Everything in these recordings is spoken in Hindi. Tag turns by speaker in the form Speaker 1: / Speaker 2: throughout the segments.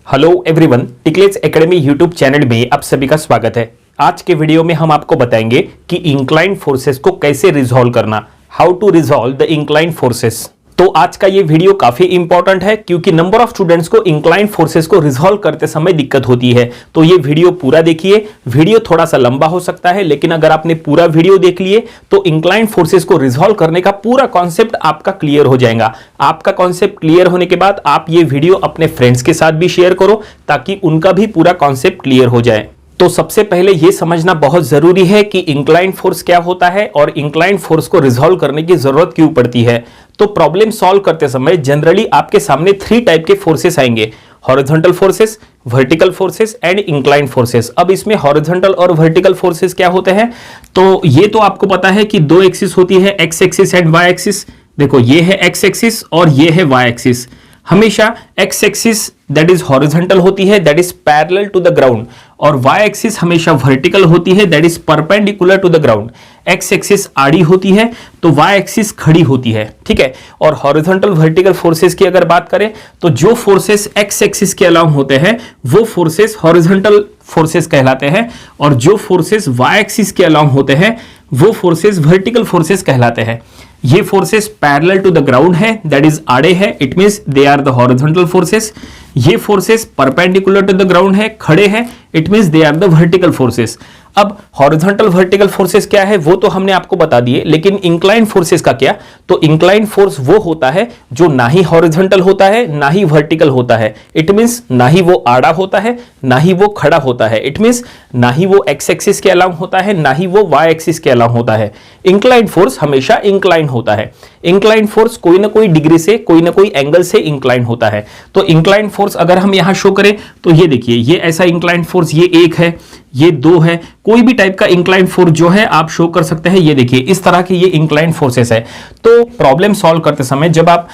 Speaker 1: Hello everyone, Ticklets academy YouTube channel में आप सभी का स्वागत है। आज के वीडियो में हम आपको बताएंगे कि इंक्लाइन फोर्सेस को कैसे रिजॉल्व करना, how to resolve the incline forces. तो आज का ये वीडियो काफी इंपॉर्टेंट है क्योंकि नंबर ऑफ स्टूडेंट्स को इंक्लाइन फोर्सेस को रिजॉल्व करते समय दिक्कत होती है। तो ये वीडियो पूरा देखिए। वीडियो थोड़ा सा लंबा हो सकता है, लेकिन अगर आपने पूरा वीडियो देख लिए तो इंक्लाइन फोर्सेस को रिजॉल्व करने का पूरा कॉन्सेप्ट आपका क्लियर हो जाएगा। आपका कॉन्सेप्ट क्लियर होने के बाद आप ये वीडियो अपने फ्रेंड्स के साथ भी शेयर करो ताकि उनका भी पूरा कॉन्सेप्ट क्लियर हो जाए। तो सबसे पहले यह समझना बहुत जरूरी है कि इंक्लाइन फोर्स क्या होता है और इंक्लाइन फोर्स को रिजॉल्व करने की जरूरत क्यों पड़ती है। तो प्रॉब्लम सॉल्व करते समय जनरली आपके सामने 3 टाइप के फोर्सेस आएंगे: horizontal forces, vertical forces and incline forces. अब इसमें हॉरिजॉन्टल और वर्टिकल फोर्सेस क्या होते हैं, तो ये तो आपको पता है कि 2 एक्सिस होती है, X axis and Y axis. देखो, ये है एक्स एक्सिस और ये है वाई एक्सिस। हमेशा X axis that is horizontal होती है, that is parallel to the ground, और वाई एक्सिस हमेशा वर्टिकल होती है, that is perpendicular to the ground. X axis आड़ी होती है तो वाई एक्सिस खड़ी होती है, ठीक है। और हॉरिजॉन्टल वर्टिकल फोर्सेस की अगर बात करें तो जो फोर्सेस एक्स एक्सिस के अलाउंग होते हैं वो फोर्सेस हॉरिजॉन्टल फोर्सेस कहलाते हैं, और जो फोर्सेस वाई एक्सिस के अलाउंग होते हैं वो फोर्सेस वर्टिकल फोर्सेस कहलाते हैं। ये forces parallel to the ground है, दैट इज आड़े है, it means they are the horizontal forces. ये forces perpendicular to the ground है, खड़े हैं, it means they are the vertical forces. अब हॉरिजॉन्टल वर्टिकल फोर्सेस क्या है वो तो हमने आपको बता दिए, लेकिन इंक्लाइन फोर्सेस का क्या? तो इंक्लाइन फोर्स वो होता है जो ना ही हॉरिजॉन्टल होता है ना ही वर्टिकल होता है। इट मींस ना ही वो आड़ा होता है ना ही वो खड़ा होता है। इट मींस ना ही वो एक्स एक्सिस के अलाउंग होता है ना ही वो वाई एक्सिस के अलाउंग होता है। इंक्लाइन फोर्स हमेशा इंक्लाइन होता है। इंक्लाइन फोर्स कोई ना कोई डिग्री से, कोई ना कोई एंगल से इंक्लाइन होता है। तो इंक्लाइन फोर्स अगर हम यहां शो करें तो ये देखिए, ये ऐसा इंक्लाइन फोर्स, ये 1 है, ये 2 है, कोई भी टाइप का इंक्लाइन फोर्स जो है आप शो कर सकते हैं। ये देखिए, इस तरह के ये इंक्लाइन फोर्सेस है। तो प्रॉब्लम सॉल्व करते समय जब आप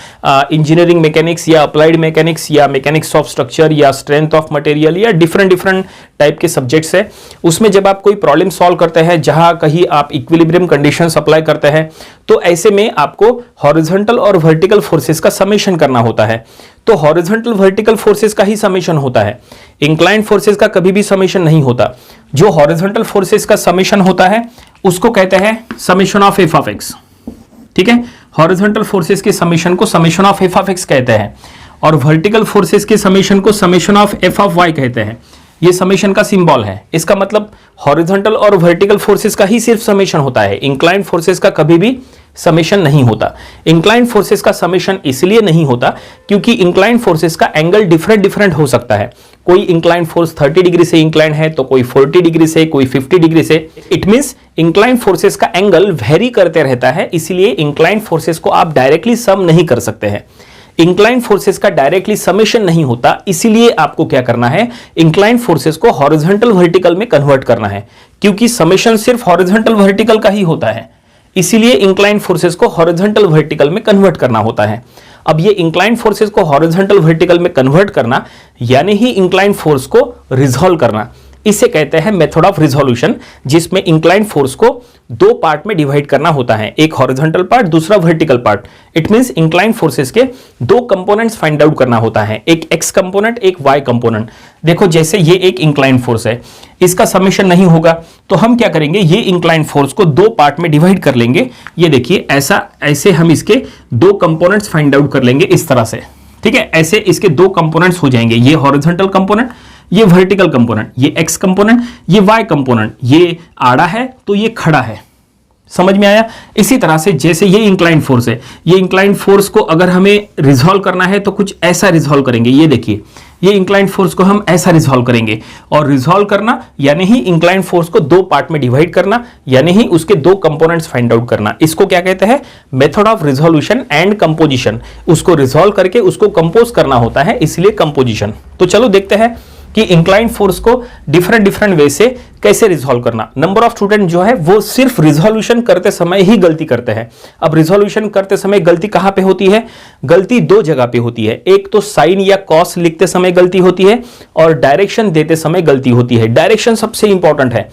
Speaker 1: इंजीनियरिंग मैकेनिक्स या अप्लाइड मैकेनिक्स या मैकेनिक्स ऑफ स्ट्रक्चर या स्ट्रेंथ ऑफ मटेरियल या डिफरेंट टाइप के सब्जेक्ट्स है, उसमें जब आप कोई प्रॉब्लम सॉल्व करते हैं जहां कहीं आप इक्विलिब्रियम कंडीशंस अप्लाई करते हैं, तो ऐसे में आपको हॉरिजॉन्टल और वर्टिकल फोर्सेस का समेशन करना होता है। तो हॉरिजॉन्टल वर्टिकल फोर्सेस का ही समेशन होता है, इंक्लाइन फोर्सेस का कभी भी समेशन नहीं होता। जो हॉरिजॉन्टल फोर्सेस का समेशन होता है उसको कहते हैं summation of F of X, ठीक है। हॉरिजॉन्टल फोर्सेस के समेशन को summation of F of X कहते हैं, और वर्टिकल फोर्सेस के समेशन को summation of F of Y कहते हैं। ये समेशन का सिंबल है। इसका मतलब हॉरिजॉन्टल और वर्टिकल फोर्सेस का ही सिर्फ समेशन होता है, इंक्लाइन फोर्सेस का कभी भी समेशन नहीं होता। इंक्लाइन फोर्सेस का समेशन इसलिए नहीं होता क्योंकि इंक्लाइन फोर्सेस का एंगल डिफरेंट हो सकता है। कोई इंक्लाइन फोर्स 30 डिग्री से इंक्लाइन है तो कोई 40 डिग्री से, कोई 50 डिग्री से। इट मींस इंक्लाइन फोर्सेस का एंगल वेरी करते रहता है, इसलिए इंक्लाइन फोर्सेस को आप डायरेक्टली सम नहीं कर सकते हैं। इंक्लाइन फोर्सेस का डायरेक्टली समेशन नहीं होता, इसीलिए आपको क्या करना है, इंक्लाइन फोर्सेस को हॉरिजॉन्टल वर्टिकल में कन्वर्ट करना है, क्योंकि समेशन सिर्फ हॉरिजॉन्टल वर्टिकल का ही होता है, इसीलिए इंक्लाइन फोर्सेस को हॉरिजॉन्टल वर्टिकल में कन्वर्ट करना होता है। अब ये इंक्लाइन फोर्सेस को हॉरिजॉन्टल वर्टिकल में कन्वर्ट करना यानी ही इंक्लाइन फोर्स को रिजॉल्व करना, इसे कहते हैं मेथड ऑफ रिजोल्यूशन, जिसमें इंक्लाइन फोर्स को 2 पार्ट में डिवाइड करना होता है, एक हॉरिजॉन्टल पार्ट, दूसरा vertical part. It means incline forces के 2 कंपोनेंट्स फाइंड आउट करना होता है, एक एक्स कंपोनेंट, एक वाई कंपोनेंट। देखो, जैसे ये एक इंक्लाइन फोर्स है, इसका समेशन नहीं होगा तो हम क्या करेंगे, ये इंक्लाइन फोर्स को 2 पार्ट में डिवाइड कर लेंगे। ये देखिए, ऐसे हम इसके 2 कंपोनेंट्स फाइंड आउट कर लेंगे इस तरह से, ठीक है। ऐसे इसके 2 कंपोनेंट्स हो जाएंगे, ये हॉरिजॉन्टल कंपोनेंट, ये वर्टिकल कंपोनेंट, ये एक्स कंपोनेंट, ये वाई कंपोनेंट। ये आड़ा है तो ये खड़ा है, समझ में आया। इसी तरह से जैसे ये इंक्लाइन फोर्स है, ये इंक्लाइन फोर्स को अगर हमें रिजॉल्व करना है तो कुछ ऐसा रिजॉल्व करेंगे। ये देखिए, ये इंक्लाइन फोर्स को हम ऐसा रिजॉल्व करेंगे, और रिजॉल्व करना यानी ही इंक्लाइन फोर्स को 2 पार्ट में डिवाइड करना, यानी ही उसके 2 कंपोनेंट्स फाइंड आउट करना। इसको क्या कहते हैं, method of resolution and composition. उसको रिजॉल्व करके उसको कंपोज करना होता है, इसलिए कंपोजिशन। तो चलो देखते हैं कि इंक्लाइन फोर्स को डिफरेंट वे से कैसे रिजॉल्व करना। नंबर ऑफ स्टूडेंट जो है वो सिर्फ रिजोल्यूशन करते समय ही गलती करते हैं। अब रिजोल्यूशन करते समय गलती कहां पे होती है? गलती 2 जगह पे होती है। एक तो साइन या कॉस लिखते समय गलती होती है, और डायरेक्शन देते समय गलती होती है। डायरेक्शन सबसे इंपॉर्टेंट है।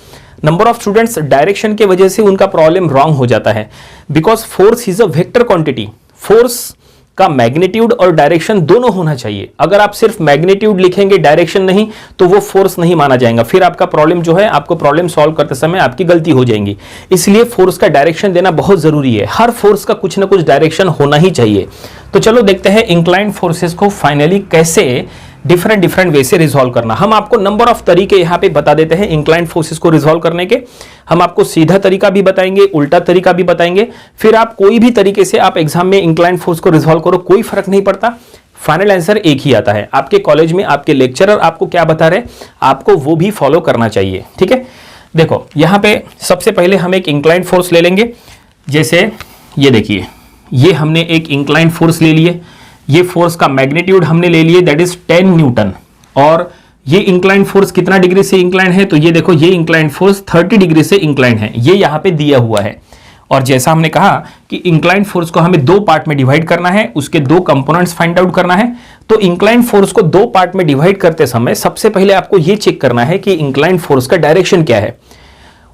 Speaker 1: नंबर ऑफ स्टूडेंट्स डायरेक्शन के वजह से उनका प्रॉब्लम रॉन्ग हो जाता है, because force is a vector quantity. Force का मैग्नीट्यूड और डायरेक्शन दोनों होना चाहिए। अगर आप सिर्फ मैग्नीट्यूड लिखेंगे, डायरेक्शन नहीं, तो वो फोर्स नहीं माना जाएगा। फिर आपका प्रॉब्लम जो है, आपको प्रॉब्लम सॉल्व करते समय आपकी गलती हो जाएगी। इसलिए फोर्स का डायरेक्शन देना बहुत जरूरी है। हर फोर्स का कुछ ना कुछ डायरेक्शन होना ही चाहिए। तो चलो देखते हैं इंक्लाइंड फोर्सेस को फाइनली कैसे डिफरेंट वे से रिजॉल्व करना। हम आपको नंबर ऑफ तरीके यहां पे बता देते हैं इंक्लाइंड फोर्सेस को रिजॉल्व करने के। हम आपको सीधा तरीका भी बताएंगे, उल्टा तरीका भी बताएंगे। फिर आप कोई भी तरीके से आप एग्जाम में इंक्लाइंड फोर्स को रिजॉल्व करो, कोई फर्क नहीं पड़ता, फाइनल आंसर एक ही आता है। आपके कॉलेज में आपके लेक्चरर आपको क्या बता रहे, आपको वो भी फॉलो करना चाहिए। ठीक है, देखो यहां पे सबसे पहले हम एक इंक्लाइंड फोर्स ले लेंगे। जैसे ये देखिए, ये हमने एक इंक्लाइंड फोर्स ले लिए। ये फोर्स का मैग्नीट्यूड हमने ले लिए, दैट इज 10 न्यूटन। और ये इंक्लाइंड फोर्स कितना डिग्री से इंक्लाइंड है, तो ये देखो, ये इंक्लाइंड फोर्स 30 डिग्री से इंक्लाइंड है। ये यहां पे दिया हुआ है। और जैसा हमने कहा कि इंक्लाइंड फोर्स को हमें दो पार्ट में डिवाइड करना है, उसके दो कंपोनेंट्स फाइंड आउट करना है। तो इंक्लाइंड फोर्स को दो पार्ट में डिवाइड करते समय सबसे पहले आपको यह चेक करना है कि इंक्लाइंड फोर्स का डायरेक्शन क्या है,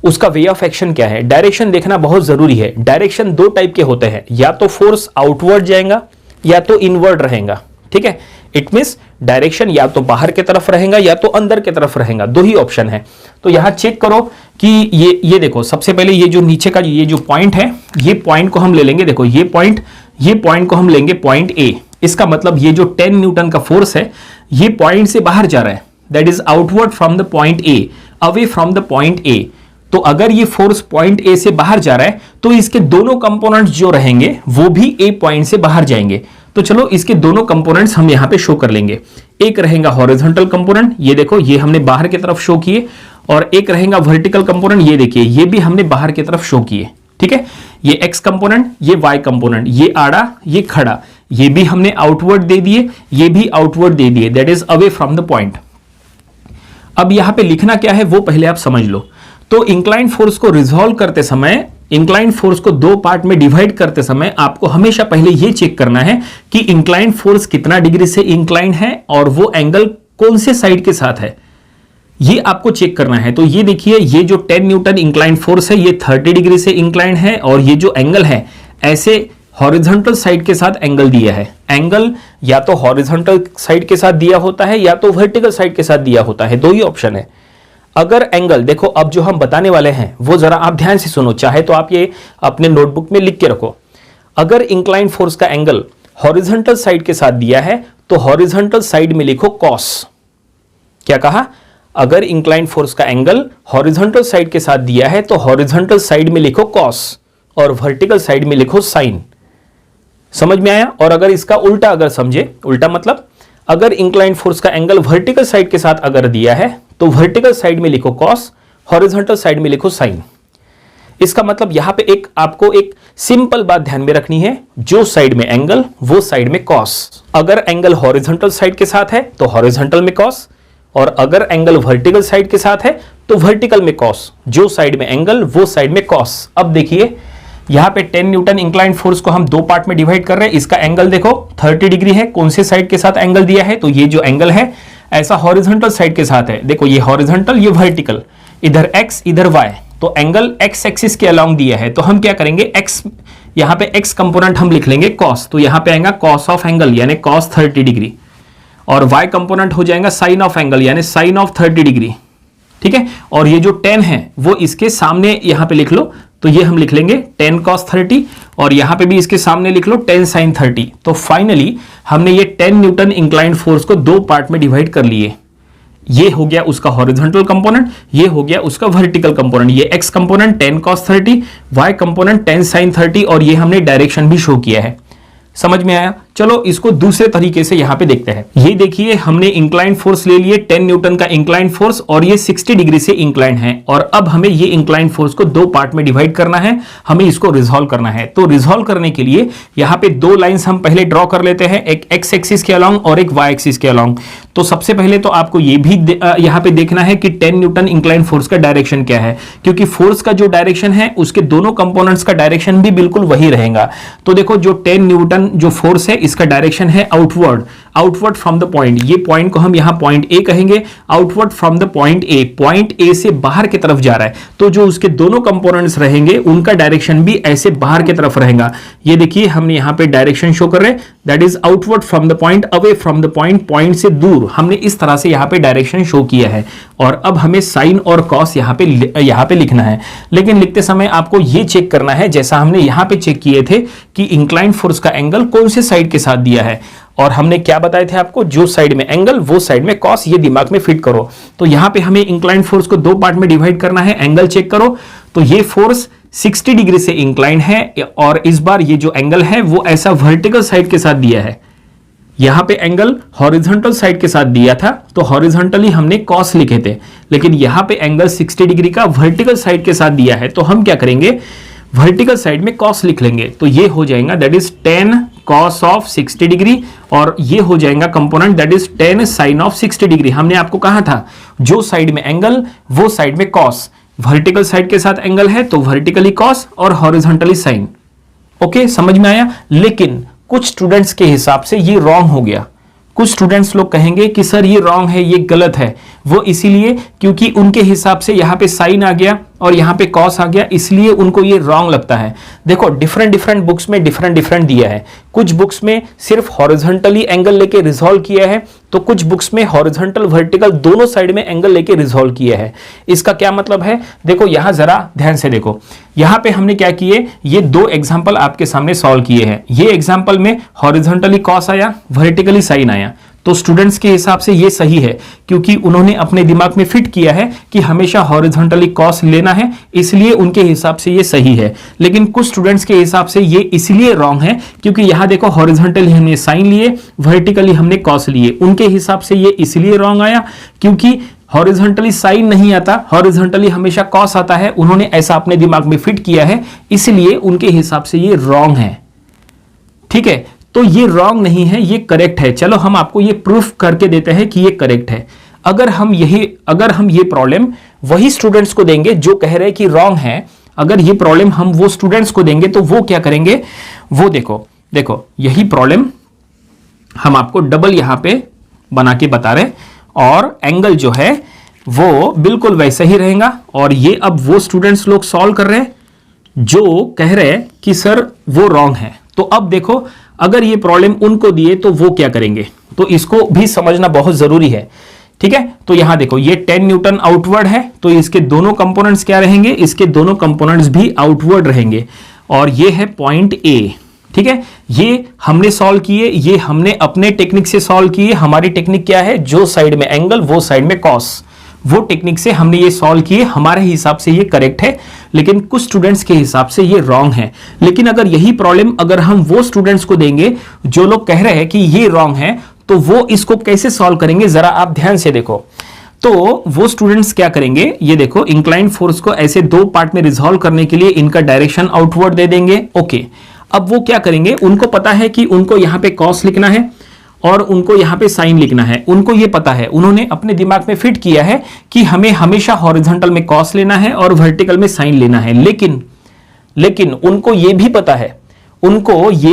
Speaker 1: उसका वे ऑफ एक्शन क्या है। डायरेक्शन देखना बहुत जरूरी है। डायरेक्शन दो टाइप के होते हैं, या तो फोर्स आउटवर्ड जाएगा या तो इनवर्ड रहेगा। ठीक है, इट मींस डायरेक्शन या तो बाहर की तरफ रहेगा या तो अंदर की तरफ रहेगा, दो ही ऑप्शन है। तो यहां चेक करो कि ये देखो, सबसे पहले ये जो नीचे का ये जो पॉइंट है, ये पॉइंट को हम ले लेंगे। देखो ये पॉइंट को हम लेंगे पॉइंट ए। इसका मतलब ये जो 10 न्यूटन का फोर्स है, ये पॉइंट से बाहर जा रहा है, that is outward from the point A, away from the point A. तो अगर ये फोर्स पॉइंट ए से बाहर जा रहा है तो इसके दोनों कंपोनेंट्स जो रहेंगे वो भी ए पॉइंट से बाहर जाएंगे। तो चलो इसके दोनों कंपोनेंट्स हम यहां पे शो कर लेंगे। एक रहेगा हॉरिजॉन्टल कंपोनेंट, ये देखो, ये हमने बाहर की तरफ शो किए। और एक रहेगा वर्टिकल कंपोनेंट, ये देखिए, ये भी हमने बाहर की तरफ शो किए। ठीक है, ये एक्स कंपोनेंट, ये वाई कंपोनेंट, ये आड़ा, ये खड़ा, ये भी हमने आउटवर्ड दे दिए, ये भी आउटवर्ड दे दिए, that is away from the point. अब यहां पे लिखना क्या है वो पहले आप समझ लो। तो इंक्लाइंड फोर्स को रिजॉल्व करते समय, इंक्लाइंड फोर्स को दो पार्ट में डिवाइड करते समय आपको हमेशा पहले यह चेक करना है कि इंक्लाइंड फोर्स कितना डिग्री से इंक्लाइंड है और वो एंगल कौन से साइड के साथ है, ये आपको चेक करना है। तो ये देखिए, ये जो 10 न्यूटन इंक्लाइंड फोर्स है, ये 30 डिग्री से इंक्लाइंड है। और ये जो एंगल है, ऐसे हॉरिजॉन्टल साइड के साथ एंगल दिया है। एंगल या तो हॉरिजॉन्टल साइड के साथ दिया होता है या तो वर्टिकल साइड के साथ दिया होता है, दो ही ऑप्शन है। अगर एंगल, देखो अब जो हम बताने वाले हैं वो जरा आप ध्यान से सुनो, चाहे तो आप ये अपने नोटबुक में लिख के रखो। अगर इंक्लाइंड फोर्स का एंगल हॉरिजॉन्टल साइड के साथ दिया है तो हॉरिजॉन्टल साइड में लिखो कॉस। क्या कहा? अगर इंक्लाइंड फोर्स का एंगल हॉरिजॉन्टल साइड के साथ दिया है तो हॉरिजॉन्टल साइड में लिखो कॉस और वर्टिकल साइड में लिखो साइन। समझ में आया? और अगर इसका उल्टा अगर समझे, उल्टा मतलब अगर इंक्लाइंड फोर्स का एंगल वर्टिकल साइड के साथ अगर दिया है तो वर्टिकल साइड में लिखो कॉस, हॉरिजॉन्टल साइड में लिखो साइन। इसका मतलब यहां पे आपको एक सिंपल बात ध्यान में रखनी है, जो साइड में एंगल वो साइड में कॉस। अगर एंगल हॉरिजॉन्टल साइड के साथ है तो हॉरिजॉन्टल में कॉस, और अगर एंगल वर्टिकल साइड के साथ है तो वर्टिकल में कॉस। जो साइड में एंगल वो साइड में कॉस। अब देखिए यहां पे 10 न्यूटन इंक्लाइंड फोर्स को हम दो पार्ट में डिवाइड कर रहे हैं। इसका एंगल देखो 30 डिग्री है। कौन से साइड के साथ एंगल दिया है? तो ये जो एंगल है ऐसा हॉरिजॉन्टल साइड के साथ है। देखो ये हॉरिजॉन्टल, ये वर्टिकल, इधर एक्स इधर वाई, तो एंगल एक्स एक्सिस के अलोंग दिया है। तो हम क्या करेंगे, एक्स, यहां पे एक्स कंपोनेंट हम लिख लेंगे कॉस, तो यहां पे आएगा कॉस ऑफ एंगल यानी कॉस 30 डिग्री, और वाई कंपोनेंट हो जाएगा साइन ऑफ एंगल यानी साइन ऑफ 30 डिग्री। ठीक है, और ये जो 10 है वो इसके सामने यहां पे लिख लो, तो ये हम लिख लेंगे 10 cos 30, और यहां पे भी इसके सामने लिख लो 10 sin 30। तो फाइनली हमने ये 10 न्यूटन इंक्लाइंड फोर्स को दो पार्ट में डिवाइड कर लिए। ये हो गया उसका हॉरिजॉन्टल कंपोनेंट, ये हो गया उसका वर्टिकल कंपोनेंट। ये X component 10 cos 30, Y component 10 sin 30, और ये हमने डायरेक्शन भी शो किया है। समझ में आया? चलो इसको दूसरे तरीके से यहां पे देखते हैं। ये देखिए हमने इंक्लाइंड फोर्स ले लिए 10 न्यूटन का इंक्लाइंड फोर्स, और ये 60 डिग्री से इंक्लाइंड है। और अब हमें ये इंक्लाइंड फोर्स को दो पार्ट में डिवाइड करना है, हमें इसको रिजॉल्व करना है। तो रिजॉल्व करने के लिए यहां पे दो लाइंस हम पहले ड्रॉ कर लेते हैं, एक एक्स एक्सिस के अलोंग और एक वाई एक्सिस के अलोंग। तो सबसे पहले तो आपको ये भी यहां पे देखना है कि 10 न्यूटन इंक्लाइंड फोर्स का डायरेक्शन क्या है, क्योंकि फोर्स का जो डायरेक्शन है उसके दोनों कंपोनेंट्स का डायरेक्शन भी बिल्कुल वही रहेगा। तो देखो जो 10 न्यूटन जो फोर्स है इसका डायरेक्शन है outward, outward from the point, ये पॉइंट को हम यहां पॉइंट ए कहेंगे, outward from the point A, point A से बाहर की तरफ जा रहा है, तो जो उसके दोनों कंपोनेंट्स रहेंगे उनका डायरेक्शन भी ऐसे बाहर की तरफ रहेगा। ये देखिए हमने यहां पे डायरेक्शन शो कर रहे हैं, that is outward from the point, away from the point, point से दूर, हमने इस तरह से यहां पे डायरेक्शन शो किया है। और अब हमें साइन और कॉस यहां पे लिखना है, लेकिन लिखते समय आपको ये चेक करना है, जैसा हमने यहां पे चेक किए थे कि इंक्लाइंड फोर्स का एंगल कौन से साइड के साथ दिया है, और हमने क्या बताए थे आपको, जो साइड में एंगल वो साइड में कॉस, ये दिमाग में फिट करो। तो यहां पे हमें इंक्लाइंड फोर्स को दो पार्ट में डिवाइड करना है, एंगल चेक करो, तो ये फोर्स 60 डिग्री से इंक्लाइंड है, और इस बार ये जो एंगल है वो ऐसा वर्टिकल साइड के साथ दिया है। यहां पे एंगल हॉरिजॉन्टल साइड के साथ दिया था, तो हॉरिजॉन्टली हमने कॉस लिखे थे, लेकिन यहां पे एंगल 60 डिग्री का वर्टिकल साइड के साथ दिया है, तो हम क्या करेंगे, वर्टिकल साइड में कॉस लिख लेंगे, तो ये हो जाएगा that is 10 cos of 60 degree, और ये हो जाएगा component that is 10 sin of 60 degree. हमने आपको कहा था जो साइड में एंगल वो साइड में कॉस, वर्टिकल साइड के साथ एंगल है तो वर्टिकली कॉस और हॉरिजॉन्टली साइन। ओके, समझ में आया। लेकिन कुछ स्टूडेंट्स के हिसाब से ये रॉन्ग हो गया, कुछ स्टूडेंट्स लोग कहेंगे कि सर ये रॉन्ग है, ये गलत है, वो इसीलिए क्योंकि उनके हिसाब से यहां पे साइन आ गया और यहां पे कॉस आ गया, इसलिए उनको ये रॉन्ग लगता है। देखो डिफरेंट बुक्स में डिफरेंट दिया है, कुछ बुक्स में सिर्फ हॉरिजॉन्टली एंगल लेके रिजॉल्व किया है, तो कुछ बुक्स में हॉरिजॉन्टल वर्टिकल दोनों साइड में एंगल लेके रिजॉल्व किया है। इसका क्या मतलब है, देखो यहां जरा ध्यान से देखो, यहां पे हमने क्या किए, ये दो एग्जाम्पल आपके सामने सॉल्व किए हैं। ये एग्जाम्पल में हॉरिजॉन्टली कॉस आया, वर्टिकली साइन आया, तो स्टूडेंट्स के हिसाब से ये सही है, क्योंकि उन्होंने अपने दिमाग में फिट किया है कि हमेशा हॉरिजॉन्टली कॉस लेना है, इसलिए उनके हिसाब से ये सही है। लेकिन कुछ स्टूडेंट्स के हिसाब से ये इसलिए रॉन्ग है क्योंकि यहां देखो हॉरिजॉन्टली हमने साइन लिए, वर्टिकली हमने कॉस लिए, उनके हिसाब से ये इसलिए रॉन्ग आया क्योंकि हॉरिजॉन्टली साइन नहीं आता, हॉरिजॉन्टली हमेशा कॉस आता है, उन्होंने ऐसा अपने दिमाग में फिट किया है, इसलिए उनके हिसाब से ये रॉन्ग है। ठीक है, तो ये रॉन्ग नहीं है, ये करेक्ट है। चलो हम आपको ये प्रूफ करके देते हैं कि ये करेक्ट है। अगर हम ये प्रॉब्लम वही स्टूडेंट्स को देंगे जो कह रहे हैं कि रॉन्ग है, अगर ये प्रॉब्लम हम वो स्टूडेंट्स को देंगे तो वो क्या करेंगे, वो देखो यही प्रॉब्लम हम आपको डबल यहां पे बना के बता रहे, और एंगल जो है वो बिल्कुल वैसा ही रहेगा। और ये अब वो स्टूडेंट्स लोग सॉल्व कर रहे हैं जो कह रहे हैं कि सर वो रॉन्ग है। तो अब देखो अगर ये प्रॉब्लम उनको दिए तो वो क्या करेंगे, तो इसको भी समझना बहुत जरूरी है। ठीक है, तो यहां देखो ये 10 न्यूटन आउटवर्ड है, तो इसके दोनों कंपोनेंट्स क्या रहेंगे, इसके दोनों कंपोनेंट्स भी आउटवर्ड रहेंगे, और ये है पॉइंट ए। ठीक है, ये हमने सॉल्व किए, ये हमने अपने टेक्निक से सॉल्व किए। हमारी टेक्निक क्या है, जो साइड में एंगल वो साइड में कॉस, वो टेक्निक से हमने ये सॉल्व किए। हमारे हिसाब से ये करेक्ट है, लेकिन कुछ स्टूडेंट्स के हिसाब से ये रॉन्ग है। लेकिन अगर यही प्रॉब्लम अगर हम वो स्टूडेंट्स को देंगे जो लोग कह रहे हैं कि ये रॉन्ग है, तो वो इसको कैसे सॉल्व करेंगे, जरा आप ध्यान से देखो। तो वो स्टूडेंट्स क्या करेंगे, ये देखो इंक्लाइंड फोर्स को ऐसे दो पार्ट में रिजॉल्व करने के लिए इनका डायरेक्शन आउटवर्ड दे देंगे। ओके, अब वो क्या करेंगे, उनको पता है कि उनको यहां पे कॉस लिखना है और उनको यहां पे साइन लिखना है, उनको ये पता है, उन्होंने अपने दिमाग में फिट किया है कि हमें हमेशा हॉरिजॉन्टल में कॉस लेना है और वर्टिकल में साइन लेना है। लेकिन उनको ये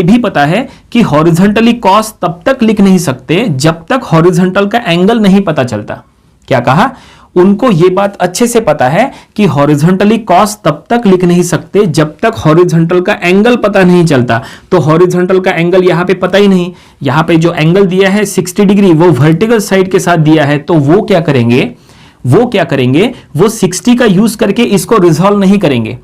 Speaker 1: भी पता है कि हॉरिजॉन्टली कॉस तब तक लिख नहीं सकते जब तक हॉरिजॉन्टल का एंगल नहीं पता चलता। क्या कहा, उनको ये बात अच्छे से पता है कि हॉरिजॉन्टली कॉस तब तक लिख नहीं सकते जब तक हॉरिजॉन्टल का एंगल पता नहीं चलता। तो हॉरिजॉन्टल का एंगल यहां पे पता ही नहीं, यहां पे जो एंगल दिया है 60 डिग्री वो वर्टिकल साइड के साथ दिया है, तो वो क्या करेंगे, वो 60 का यूज करके इसको रिजॉल्व नहीं करेंगे,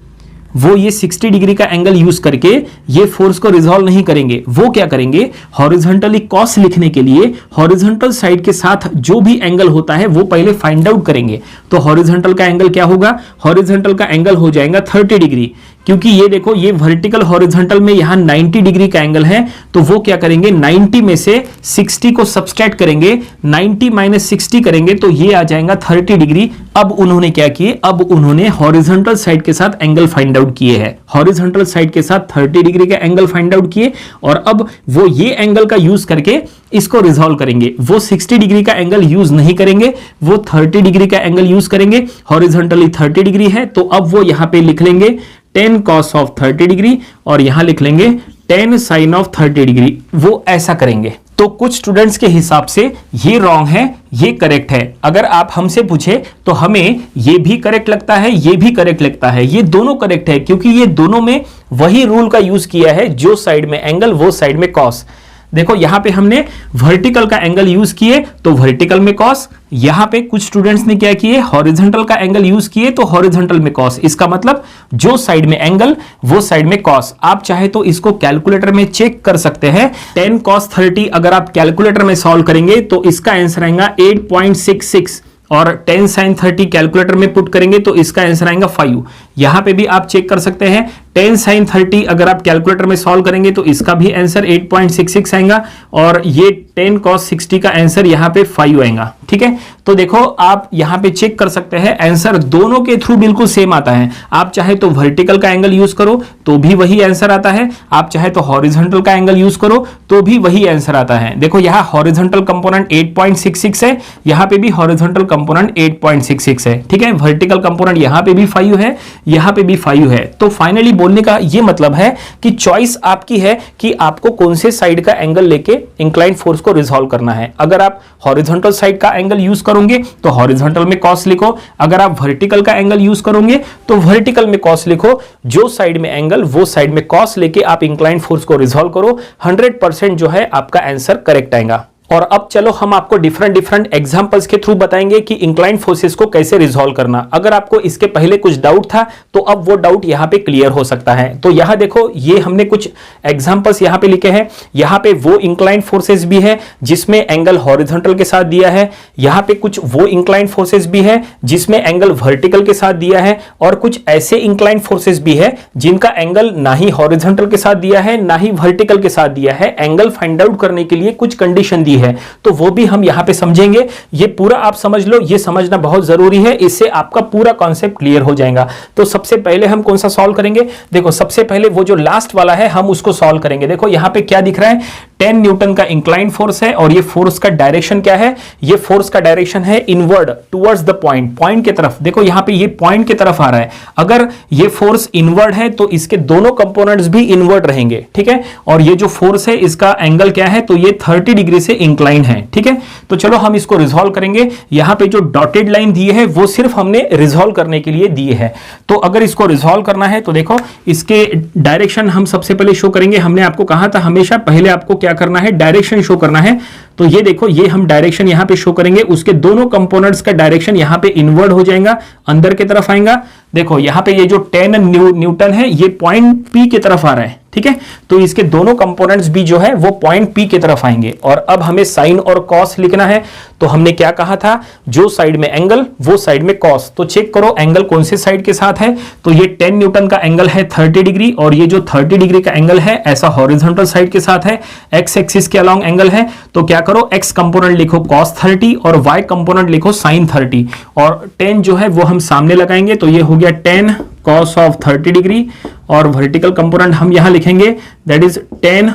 Speaker 1: वो ये 60 डिग्री का एंगल यूज करके ये फोर्स को रिजॉल्व नहीं करेंगे। वो क्या करेंगे, हॉरिजॉन्टली कॉस लिखने के लिए हॉरिजॉन्टल साइड के साथ जो भी एंगल होता है वो पहले फाइंड आउट करेंगे। तो हॉरिजॉन्टल का एंगल क्या होगा, हॉरिजॉन्टल का एंगल हो जाएगा 30 डिग्री, क्योंकि ये देखो ये वर्टिकल हॉरिजॉन्टल में यहां 90 डिग्री का एंगल है, तो वो क्या करेंगे 90 में से 60 को सब्सट्रैक्ट करेंगे, 90 माइनस 60 करेंगे तो ये आ जाएगा 30 डिग्री। अब उन्होंने क्या किए, अब उन्होंने हॉरिजॉन्टल साइड के साथ एंगल फाइंड आउट किए हैं, हॉरिजॉन्टल साइड के साथ 30 डिग्री का एंगल फाइंड आउट किए, और अब वो ये एंगल का यूज करके इसको रिजॉल्व करेंगे। वो 60 डिग्री का एंगल यूज नहीं करेंगे, वो 30 डिग्री का एंगल यूज करेंगे। हॉरिजॉन्टली 30 डिग्री है, तो अब वो यहां पे लिख लेंगे 10 cos ऑफ 30 डिग्री और यहां लिख लेंगे 10 sin ऑफ 30 डिग्री। वो ऐसा करेंगे। तो कुछ स्टूडेंट्स के हिसाब से ये रॉन्ग है, ये करेक्ट है। अगर आप हमसे पूछे तो हमें ये भी करेक्ट लगता है, ये भी करेक्ट लगता है, ये दोनों करेक्ट है, क्योंकि ये दोनों में वही रूल का यूज किया है, जो साइड में एंगल वो साइड में कॉस। देखो यहां पे हमने वर्टिकल का एंगल यूज किए तो वर्टिकल में कॉस, यहां पे कुछ स्टूडेंट्स ने क्या किए, हॉरिजॉन्टल का एंगल यूज किए तो हॉरिजॉन्टल में कॉस। इसका मतलब जो साइड में एंगल वो साइड में कॉस। आप चाहे तो इसको कैलकुलेटर में चेक कर सकते हैं। 10 cos 30 अगर आप कैलकुलेटर में सॉल्व करेंगे तो इसका आंसर आएगा 8.66 और 10 sin 30 कैलकुलेटर में पुट करेंगे तो इसका आंसर आएगा 5। यहां पे भी आप चेक कर सकते हैं 10 sin 30 अगर आप कैलकुलेटर में सॉल्व करेंगे तो इसका भी आंसर 8.66 आएगा और ये 10 cos 60 का आंसर यहां पे 5 आएगा। ठीक है, तो देखो आप यहां पे चेक कर सकते हैं, आंसर दोनों के थ्रू बिल्कुल सेम आता है। आप चाहे तो वर्टिकल का एंगल यूज करो तो भी वही आंसर आता है, आप चाहे तो हॉरिजॉन्टल का एंगल यूज करो तो भी वही आंसर आता है। देखो यहां हॉरिजॉन्टल कंपोनेंट 8.66 है, यहां पे भी हॉरिजॉन्टल कंपोनेंट 8.66 है। ठीक है, वर्टिकल कंपोनेंट यहां पे भी 5 है, यहां पे भी 5 है। तो फाइनली बोलने का ये मतलब है कि चॉइस आपकी है कि आपको कौन से साइड का एंगल लेके इंक्लाइन फोर्स को रिजॉल्व करना है। अगर आप हॉरिजॉन्टल साइड का एंगल यूज करोगे तो हॉरिजॉन्टल में कॉस लिखो, अगर आप वर्टिकल का एंगल यूज करोगे तो वर्टिकल में कॉस लिखो। जो साइड में एंगल वो साइड में कॉस लेके आप इंक्लाइन फोर्स को रिजॉल्व करो, 100% जो है आपका आंसर करेक्ट आएगा। और अब चलो हम आपको डिफरेंट एग्जांपल्स के थ्रू बताएंगे कि इंक्लाइन फोर्सेस को कैसे रिजॉल्व करना। अगर आपको इसके पहले कुछ डाउट था तो अब वो डाउट यहां पे क्लियर हो सकता है। तो यहां देखो ये हमने कुछ एग्जांपल्स यहां पे लिखे हैं। यहां पे वो इंक्लाइन फोर्सेस भी है जिसमें एंगल हॉरिजॉन्टल के साथ दिया है, यहां पे कुछ वो इंक्लाइन फोर्सेस भी है जिसमें एंगल वर्टिकल के साथ दिया है, और कुछ ऐसे इंक्लाइन फोर्सेस भी है जिनका एंगल ना ही हॉरिजॉन्टल के साथ दिया है ना ही वर्टिकल के साथ दिया है। एंगल फाइंड आउट करने के लिए कुछ कंडीशन दी है, तो वो भी हम यहां पे समझेंगे। ये पूरा आप समझ लो, ये समझना बहुत जरूरी है, इससे आपका पूरा कॉन्सेप्ट क्लियर हो जाएगा। तो सबसे पहले हम कौन सा सॉल्व करेंगे, देखो सबसे पहले वो जो लास्ट वाला है हम उसको सॉल्व करेंगे। देखो यहां पे क्या दिख रहा है, 10 न्यूटन का इंक्लाइन फोर्स है और ये फोर्स का डायरेक्शन क्या है, ये फोर्स का डायरेक्शन है inward towards the point, point की तरफ। देखो यहां पे ये पॉइंट की तरफ आ रहा है। अगर ये फोर्स इनवर्ड है तो इसके दोनों कंपोनेंट्स भी इनवर्ड रहेंगे। ठीक है, और ये जो फोर्स है इसका एंगल क्या है, तो ये 30 डिग्री से इंक्लाइन है। ठीक है, तो चलो हम इसको रिजॉल्व करेंगे। यहां पे जो डॉटेड लाइन दी है वो सिर्फ हमने रिजॉल्व करने के लिए दी है। तो अगर इसको रिजॉल्व करना है तो देखो इसके डायरेक्शन हम सबसे पहले शो करेंगे। हमने आपको कहा था हमेशा पहले आपको क्या करना है, डायरेक्शन शो करना है। तो ये देखो ये हम डायरेक्शन यहां पे शो करेंगे, उसके दोनों कंपोनेंट्स का डायरेक्शन यहां पे इनवर्ड हो जाएगा, अंदर की तरफ आएगा। देखो यहां पे ये जो 10 न्यूटन है ये पॉइंट पी की तरफ आ रहा है। ठीक है, तो इसके दोनों कंपोनेंट्स भी जो है वो पॉइंट पी की तरफ आएंगे। और अब हमें साइन और कॉस लिखना है। तो हमने क्या कहा था, जो साइड में एंगल वो साइड में कॉस। तो चेक करो एंगल कौन से साइड के साथ है, तो ये 10 न्यूटन का एंगल है 30 डिग्री और ये जो 30 डिग्री का एंगल है ऐसा हॉरिजॉन्टल साइड के साथ है, एक्स एक्सिस के अलोंग एंगल है। तो क्या करो, एक्स कंपोनेंट लिखो cos 30 और वाई कंपोनेंट लिखो sin 30 और 10 जो है वो हम सामने लगाएंगे। तो ये हो गया 10 cos ऑफ 30 डिग्री और वर्टिकल कंपोनेंट हम यहां लिखेंगे that is 10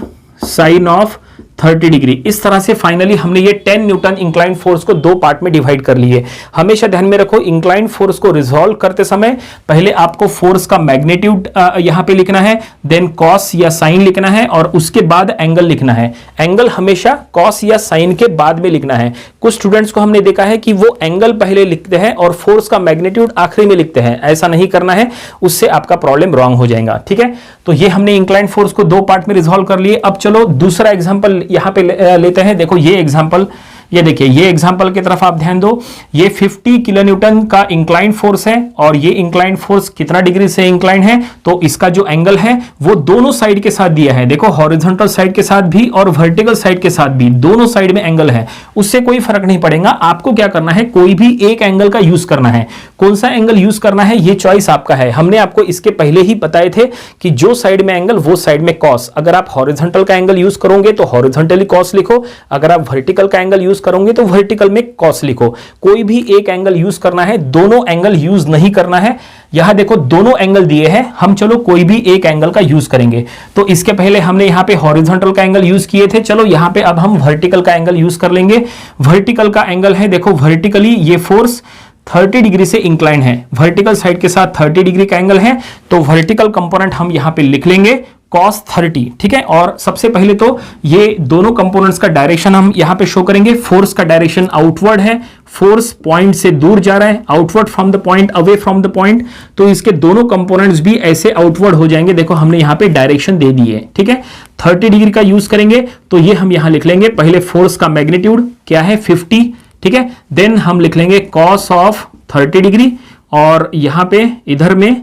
Speaker 1: sin of 30 degree. इस तरह से फाइनली हमने ये 10 न्यूटन इंक्लाइन फोर्स को दो पार्ट में डिवाइड कर लिए। हमेशा ध्यान में रखो इंक्लाइन फोर्स को रिजॉल्व करते समय पहले आपको फोर्स का मैग्नीट्यूड यहां पे लिखना है, देन कॉस या साइन लिखना है और उसके बाद एंगल लिखना है। एंगल हमेशा कॉस या साइन के बाद में लिखना है। कुछ स्टूडेंट्स को हमने देखा है कि वो एंगल पहले लिखते हैं और फोर्स का मैग्नीट्यूड आखिरी में लिखते हैं। ऐसा नहीं करना है, उससे आपका प्रॉब्लम रॉन्ग हो जाएगा। ठीक है, तो ये हमने इंक्लाइन फोर्स को दो पार्ट में रिजॉल्व कर लिए। अब चलो दूसरा एग्जांपल यहां पे लेते हैं। देखो ये एग्जांपल, ये देखिए ये एग्जांपल की तरफ आप ध्यान दो। ये 50 किलो न्यूटन का इंक्लाइन फोर्स है और ये इंक्लाइन फोर्स कितना डिग्री से इंक्लाइन है, तो इसका जो एंगल है वो दोनों साइड के साथ दिया है। देखो हॉरिजॉन्टल साइड के साथ भी और वर्टिकल साइड के साथ भी, दोनों साइड में एंगल है। उससे कोई फर्क नहीं पड़ेगा, आपको क्या करना है, कोई भी एक एंगल का यूज करना है। कौन सा एंगल यूज करना है ये चॉइस आपका है। हमने आपको इसके पहले ही बताए थे कि जो साइड में एंगल वो साइड में कॉस। अगर आप हॉरिजॉन्टल का एंगल यूज करोगे तो हॉरिजॉन्टली कॉस लिखो, अगर आप वर्टिकल का एंगल यूज करोगे तो वर्टिकल में कॉस लिखो। कोई भी एक एंगल यूज करना है, दोनों एंगल यूज नहीं करना है। यहां देखो दोनों एंगल दिए हैं, हम चलो कोई भी एक एंगल का यूज करेंगे। तो इसके पहले हमने यहां पे हॉरिजॉन्टल का एंगल यूज किए थे, चलो यहां पे अब हम वर्टिकल का एंगल यूज कर लेंगे। वर्टिकल का एंगल है, देखो वर्टिकली ये फोर्स 30 डिग्री से इंक्लाइन है, वर्टिकल साइड के साथ 30 डिग्री का एंगल है, तो वर्टिकल कंपोनेंट हम यहां पे लिख लेंगे cos 30, ठीक है। और सबसे पहले तो ये दोनों कंपोनेंट्स का डायरेक्शन हम यहां पे शो करेंगे। फोर्स का डायरेक्शन आउटवर्ड है, फोर्स पॉइंट से दूर जा रहा है, outward from the point, away from the point, तो इसके दोनों कंपोनेंट्स भी ऐसे आउटवर्ड हो जाएंगे। देखो हमने यहां पे डायरेक्शन दे दी है, ठीक है। 30 डिग्री का यूज करेंगे तो ये हम यहां लिख लेंगे, पहले फोर्स का मैग्नीट्यूड क्या है 50, ठीक है। देन हम लिख लेंगे cos ऑफ 30 डिग्री, और यहां पे इधर में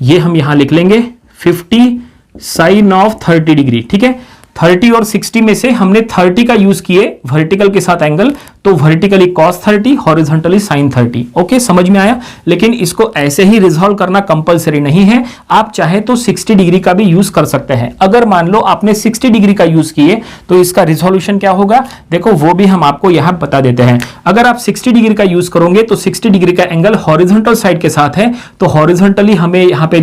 Speaker 1: ये हम यहां लिख लेंगे 50 साइन ऑफ 30 डिग्री, ठीक है। 30 और 60 में से हमने 30 का यूज किए वर्टिकल के साथ एंगल, तो vertically cos 30, horizontally sin 30। Okay, समझ में आया। लेकिन इसको ऐसे ही रिजॉल्व करना कंपलसरी नहीं है, आप चाहे तो 60 डिग्री का भी यूज कर सकते हैं। अगर मान लो आपने 60 डिग्री का यूज किए तो इसका रिजोल्यूशन क्या होगा, देखो वो भी हम आपको यहां बता देते हैं। अगर आप 60 डिग्री का यूज करोगे तो 60 डिग्री का एंगल हॉरिजॉन्टल साइड के साथ है, तो हॉरिजॉन्टली हमें यहां पे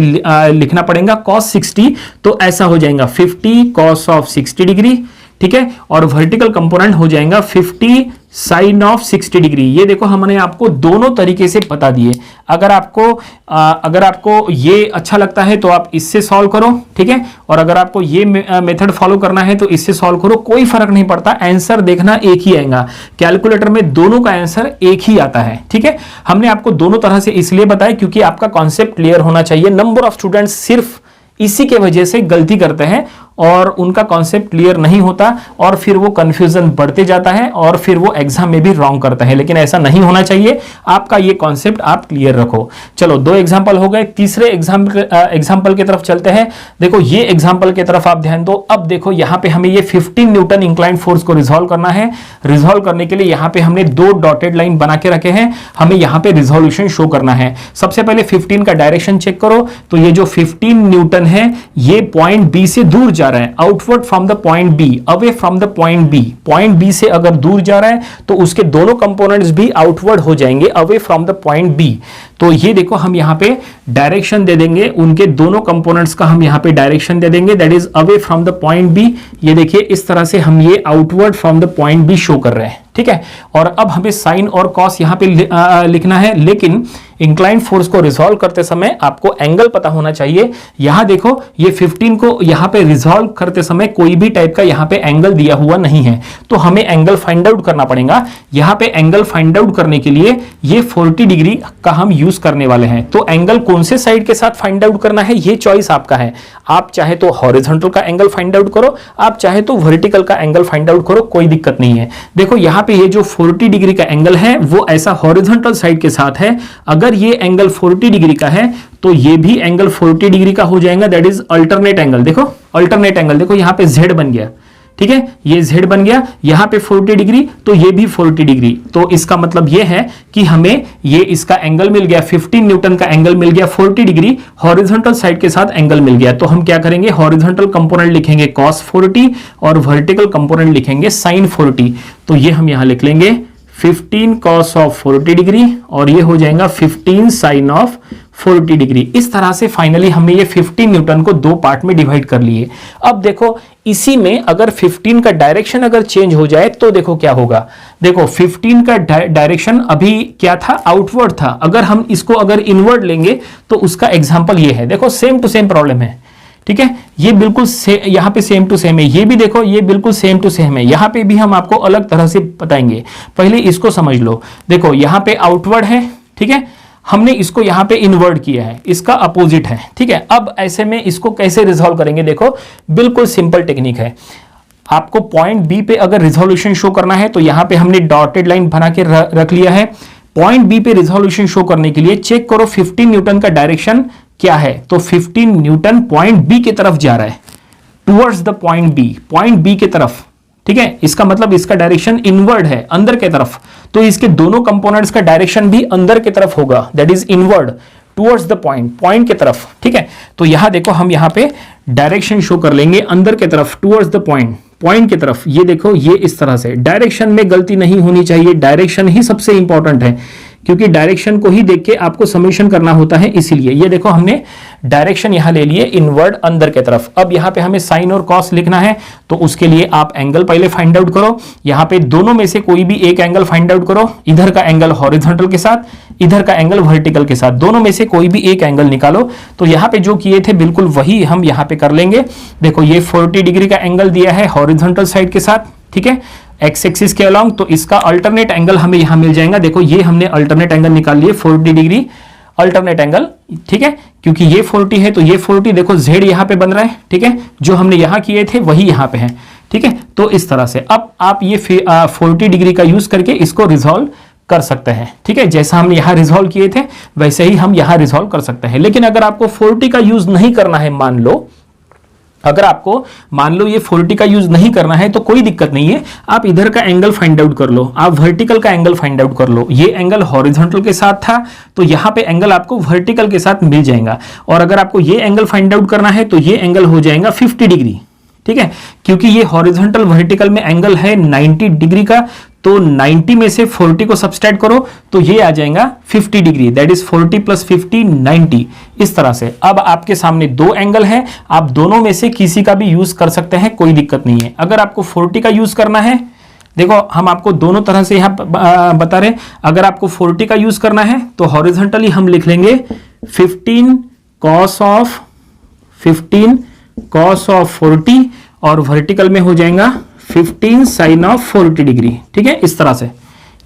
Speaker 1: लिखना पड़ेगा cos 60, तो ऐसा हो जाएगा 50 cos ऑफ 60 डिग्री, ठीक है। और वर्टिकल कंपोनेंट हो जाएगा 50 साइन ऑफ 60 डिग्री। ये देखो हमने आपको दोनों तरीके से बता दिए। अगर आपको ये अच्छा लगता है तो आप इससे सॉल्व करो, ठीक है। और अगर आपको ये मेथड फॉलो करना है तो इससे सॉल्व करो, कोई फर्क नहीं पड़ता, आंसर देखना एक ही आएगा। कैलकुलेटर में दोनों का आंसर एक ही आता है, ठीक है। हमने आपको दोनों तरह से इसलिए बताया क्योंकि आपका कॉन्सेप्ट क्लियर होना चाहिए। नंबर ऑफ स्टूडेंट्स सिर्फ इसी के वजह से गलती करते हैं और उनका कॉन्सेप्ट क्लियर नहीं होता और फिर वो कंफ्यूजन बढ़ते जाता है और फिर वो एग्जाम में भी रॉन्ग करते हैं। लेकिन ऐसा नहीं होना चाहिए, आपका ये कॉन्सेप्ट आप क्लियर रखो। चलो 2 एग्जांपल हो गए, तीसरे एग्जांपल की तरफ चलते हैं। देखो ये एग्जांपल की तरफ आप ध्यान दो। अब देखो यहाँ पे हमें ये 15 न्यूटन इंक्लाइंड फोर्स को रिजॉल्व करना है। रिजॉल्व करने के लिए यहाँ पे हमने 2 डॉटेड लाइन बना के रखे हैं, हमें यहाँ पे रिजोल्यूशन शो करना है। सबसे पहले 15 का डायरेक्शन चेक करो, तो ये जो 15 न्यूटन है ये पॉइंट बी से दूर जा रहा है, outward from the point B, away from the point B. Point B से अगर दूर जा रहा है तो उसके दोनों कंपोनेंट्स भी आउटवर्ड हो जाएंगे, away from the point B. तो ये देखो हम यहां पे डायरेक्शन दे देंगे, उनके दोनों कंपोनेंट्स का हम यहां पे डायरेक्शन दे देंगे, that is away from the point B. ये देखिए इस तरह से हम ये outward from the point B show कर रहे हैं, ठीक है। और अब हमें साइन और कॉस यहां पे लिखना है, लेकिन इंक्लाइंड फोर्स को रिजॉल्व करते समय आपको एंगल पता होना चाहिए। यहां देखो ये 15 को यहां पे रिजॉल्व करते समय कोई भी टाइप का यहां पे एंगल दिया हुआ नहीं है, तो हमें एंगल फाइंड आउट करना पड़ेगा। यहां पे एंगल फाइंड आउट करने के लिए ये 40 डिग्री का हम यूज करने वाले हैं। तो एंगल कौन से साइड के साथ फाइंड आउट करना है ये चॉइस आपका है। आप चाहे तो हॉरिजॉन्टल का एंगल फाइंड आउट करो, आप चाहे तो वर्टिकल का एंगल फाइंड आउट करो, कोई दिक्कत नहीं है। देखो यहां पे ये जो 40 डिग्री का एंगल है वो ऐसा हॉरिजॉन्टल साइड के साथ है। अगर ये एंगल 40 डिग्री का है तो ये भी एंगल 40 डिग्री का हो जाएगा, दैट इज अल्टरनेट एंगल। देखो अल्टरनेट एंगल, देखो यहां पे z बन गया, ठीक है, ये z बन गया, यहां पे 40 डिग्री तो ये भी 40 डिग्री। तो इसका मतलब ये है कि हमें ये इसका एंगल मिल गया, 15 न्यूटन का एंगल मिल गया 40 डिग्री, हॉरिजॉन्टल साइड के साथ एंगल मिल गया। तो हम क्या करेंगे, हॉरिजॉन्टल कंपोनेंट लिखेंगे cos 40 और वर्टिकल कंपोनेंट लिखेंगे sin 40। तो ये हम यहां लिख लेंगे 15 cos ऑफ 40 डिग्री और ये हो जाएगा 15 sin ऑफ 40 डिग्री। इस तरह से फाइनली हमने ये 15 न्यूटन को 2 पार्ट में डिवाइड कर लिए। अब देखो इसी में अगर 15 का डायरेक्शन अगर चेंज हो जाए तो देखो क्या होगा। देखो 15 का डायरेक्शन अभी क्या था, आउटवर्ड था। अगर हम इसको अगर इनवर्ड लेंगे तो उसका एग्जांपल ये है। देखो सेम टू सेम प्रॉब्लम है, ठीक है, ये बिल्कुल यहां पे सेम टू सेम है, ये भी देखो ये बिल्कुल सेम टू सेम है। यहां पे भी हम आपको अलग तरह से बताएंगे, पहले इसको समझ लो। देखो यहां पे आउटवर्ड है, ठीक है, हमने इसको यहां पे इनवर्ड किया है, इसका अपोजिट है, ठीक है। अब ऐसे में इसको कैसे रिजॉल्व करेंगे, देखो बिल्कुल सिंपल टेक्निक है। आपको पॉइंट बी पे अगर रिजोल्यूशन शो करना है तो यहां पे हमने डॉटेड लाइन बना के रख लिया है। पॉइंट बी पे रिजोल्यूशन शो करने के लिए चेक करो 15 न्यूटन का डायरेक्शन क्या है। तो 15 न्यूटन पॉइंट बी की तरफ जा रहा है, टुवर्ड्स द पॉइंट बी की तरफ, ठीक है। इसका मतलब इसका डायरेक्शन इनवर्ड है, अंदर के तरफ। तो इसके दोनों कंपोनेंट्स का डायरेक्शन भी अंदर की तरफ होगा, that is inward towards the point के तरफ, ठीक है। तो यहां देखो हम यहां पे डायरेक्शन शो कर लेंगे अंदर के तरफ, टुवर्ड्स द पॉइंट की तरफ। ये देखो ये इस तरह से, डायरेक्शन में गलती नहीं होनी चाहिए, डायरेक्शन ही सबसे इंपॉर्टेंट है। क्योंकि डायरेक्शन को ही देख के आपको समेशन करना होता है, इसीलिए। ये देखो हमने डायरेक्शन यहां ले लिए इनवर्ड अंदर के तरफ। अब यहां पे हमें साइन और कॉस लिखना है, तो उसके लिए आप एंगल पहले फाइंड आउट करो। यहां पे दोनों में से कोई भी एक एंगल फाइंड आउट करो। इधर का एंगल हॉरिजॉन्टल के साथ, इधर का एंगल वर्टिकल के साथ, दोनों में से कोई भी एक एंगल निकालो। तो यहां पे जो किए थे बिल्कुल वही हम यहां पे कर लेंगे। देखो ये 40 डिग्री का एंगल दिया है हॉरिजॉन्टल साइड के साथ, ठीक है, एक्स एक्सिस के अलोंग, तो इसका अल्टरनेट एंगल हमें यहां मिल जाएगा। देखो ये हमने अल्टरनेट एंगल निकाल लिए 40 डिग्री अल्टरनेट एंगल, ठीक है, क्योंकि ये 40 है तो ये 40, देखो z यहां पे बन रहा है, ठीक है, जो हमने यहां किए थे वही यहां पे है, ठीक है। तो इस तरह से अब आप ये 40 डिग्री का यूज करके इसको रिजॉल्व कर सकते हैं, ठीक है। जैसा हमने यहां रिजॉल्व किए थे वैसे ही हम यहां रिजॉल्व कर सकते हैं। लेकिन अगर आपको 40 का यूज नहीं करना है, मान लो ये 40 का यूज नहीं करना है, तो कोई दिक्कत नहीं है। आप इधर का एंगल फाइंड आउट कर लो, आप वर्टिकल का एंगल फाइंड आउट कर लो। ये एंगल हॉरिजॉन्टल के साथ था, तो यहां पे एंगल आपको वर्टिकल के साथ मिल जाएगा। और अगर आपको ये एंगल फाइंड आउट करना है तो ये एंगल हो जाएगा 50 डिग्री, ठीक है, क्योंकि ये हॉरिजॉन्टल वर्टिकल में एंगल है 90 डिग्री का। तो 90 में से 40 को सब्सट्रैक्ट करो तो ये आ जाएगा 50 डिग्री, दैट इज 40 प्लस 50 90। इस तरह से अब आपके सामने दो एंगल है, आप दोनों में से किसी का भी यूज कर सकते हैं, कोई दिक्कत नहीं है। अगर आपको 40 का यूज करना है, देखो हम आपको दोनों तरह से यहां बता रहे हैं। अगर आपको 40 का यूज करना है तो हॉरिजॉन्टली हम लिख लेंगे 15 cos ऑफ 40 और वर्टिकल में हो जाएगा 15 sin ऑफ 40 डिग्री, ठीक है, इस तरह से,